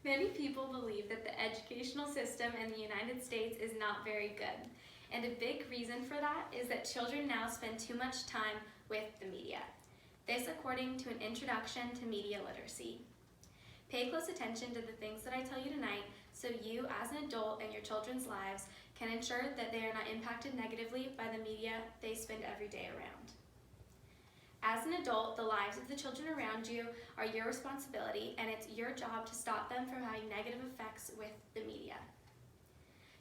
Many people believe that the educational system in the United States is not very good, and a big reason for that is that children now spend too much time with the media. This according to an introduction to media literacy. Pay close attention to the things that I tell you tonight so you, as an adult in your children's lives, can ensure that they are not impacted negatively by the media they spend every day around. As an adult, the lives of the children around you are your responsibility, and it's your job to stop them from having negative effects with the media.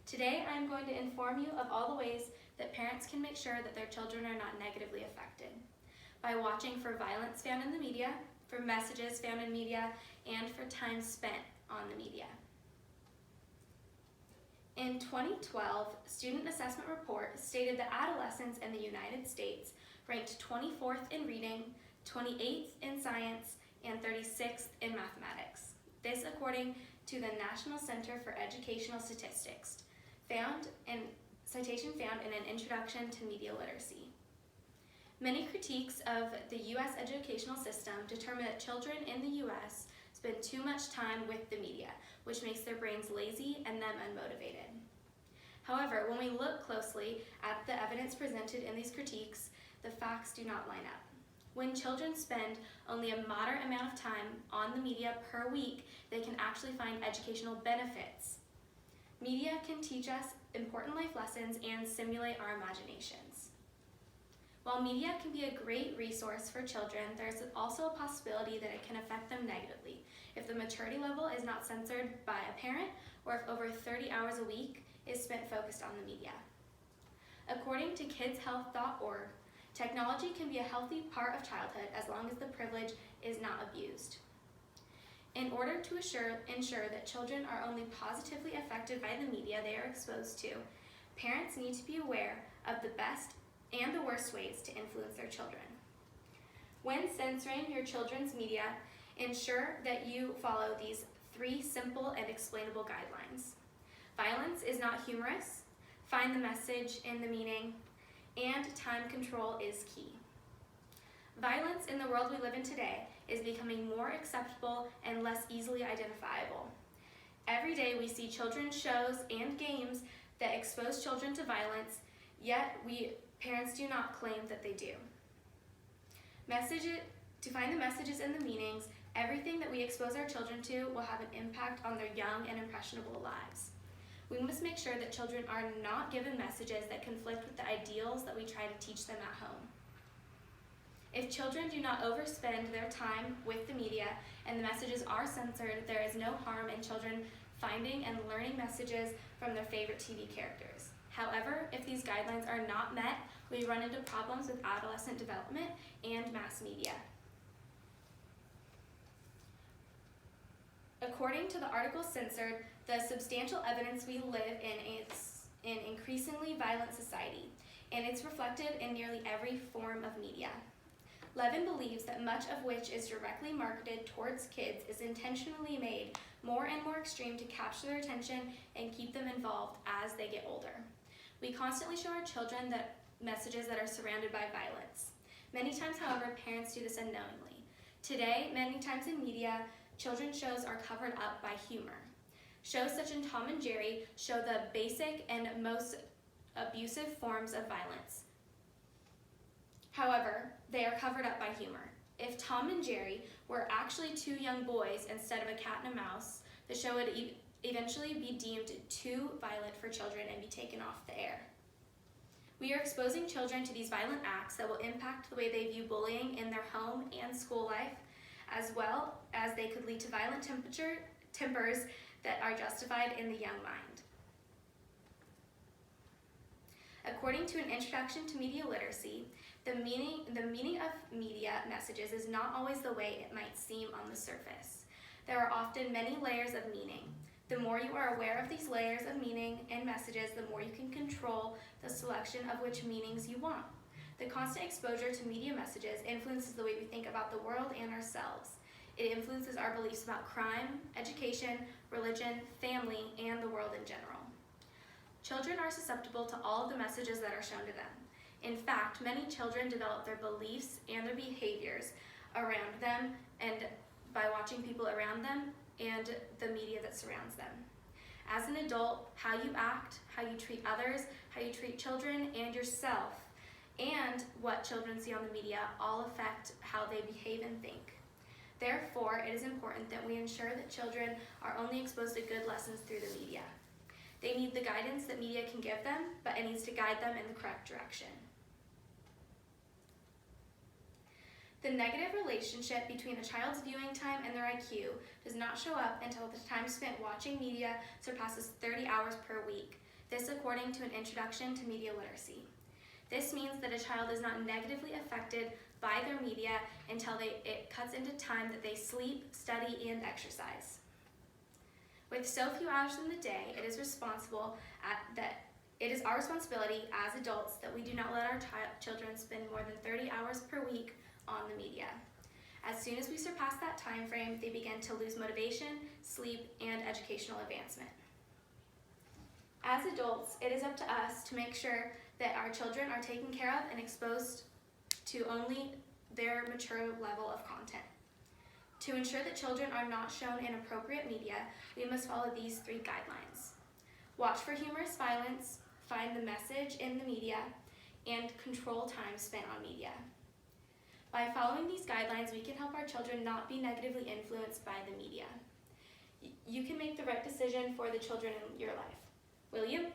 Today, I'm going to inform you of all the ways that parents can make sure that their children are not negatively affected. By watching for violence found in the media, for messages found in media, and for time spent on the media. In 2012, Student Assessment Report stated that adolescents in the United States ranked 24th in reading, 28th in science, and 36th in mathematics. This according to the National Center for Educational Statistics, citation found in an introduction to media literacy. Many critiques of the U.S. educational system determine that children in the U.S. spend too much time with the media, which makes their brains lazy and them unmotivated. However, when we look closely at the evidence presented in these critiques, the facts do not line up. When children spend only a moderate amount of time on the media per week, they can actually find educational benefits. Media can teach us important life lessons and stimulate our imaginations. While media can be a great resource for children, there's also a possibility that it can affect them negatively if the maturity level is not censored by a parent or if over 30 hours a week is spent focused on the media. According to kidshealth.org, technology can be a healthy part of childhood as long as the privilege is not abused. In order to ensure that children are only positively affected by the media they are exposed to, parents need to be aware of the best and the worst ways to influence their children. When censoring your children's media, ensure that you follow these 3 simple and explainable guidelines. Violence is not humorous, find the message in the meaning, and time control is key. Violence in the world we live in today is becoming more acceptable and less easily identifiable. Every day we see children's shows and games that expose children to violence, yet parents do not claim that they do. To find the messages and the meanings, everything that we expose our children to will have an impact on their young and impressionable lives. We must make sure that children are not given messages that conflict with the ideals that we try to teach them at home. If children do not overspend their time with the media and the messages are censored, there is no harm in children finding and learning messages from their favorite TV characters. However, if these guidelines are not met, we run into problems with adolescent development and mass media. According to the article censored, the substantial evidence we live in is an increasingly violent society, and it's reflected in nearly every form of media. Levin believes that much of which is directly marketed towards kids is intentionally made more and more extreme to capture their attention and keep them involved as they get older. We constantly show our children that messages that are surrounded by violence. Many times, however, parents do this unknowingly. Today, many times in media, children's shows are covered up by humor. Shows such as Tom and Jerry show the basic and most abusive forms of violence. However, they are covered up by humor. If Tom and Jerry were actually 2 young boys instead of a cat and a mouse, the show would eventually be deemed too violent for children and be taken off the air. We are exposing children to these violent acts that will impact the way they view bullying in their home and school life, as well as they could lead to violent tempers that are justified in the young mind. According to an introduction to media literacy, the meaning of media messages is not always the way it might seem on the surface. There are often many layers of meaning. The more you are aware of these layers of meaning and messages, the more you can control the selection of which meanings you want. The constant exposure to media messages influences the way we think about the world and ourselves. It influences our beliefs about crime, education, religion, family, and the world in general. Children are susceptible to all of the messages that are shown to them. In fact, many children develop their beliefs and their behaviors around them and by watching people around them and the media that surrounds them. As an adult, how you act, how you treat others, how you treat children and yourself, and what children see on the media all affect how they behave and think. Therefore, it is important that we ensure that children are only exposed to good lessons through the media. They need the guidance that media can give them, but it needs to guide them in the correct direction. The negative relationship between a child's viewing time and their IQ does not show up until the time spent watching media surpasses 30 hours per week. This according to an introduction to media literacy. This means that a child is not negatively affected by their media until it cuts into time that they sleep, study, and exercise. With so few hours in the day, it is our responsibility as adults that we do not let our children spend more than 30 hours per week on the media. As soon as we surpass that time frame, they begin to lose motivation, sleep, and educational advancement. As adults, it is up to us to make sure that our children are taken care of and exposed to only their mature level of content. To ensure that children are not shown inappropriate media, we must follow these 3 guidelines. Watch for humorous violence, find the message in the media, and control time spent on media. By following these guidelines, we can help our children not be negatively influenced by the media. You can make the right decision for the children in your life. Will you?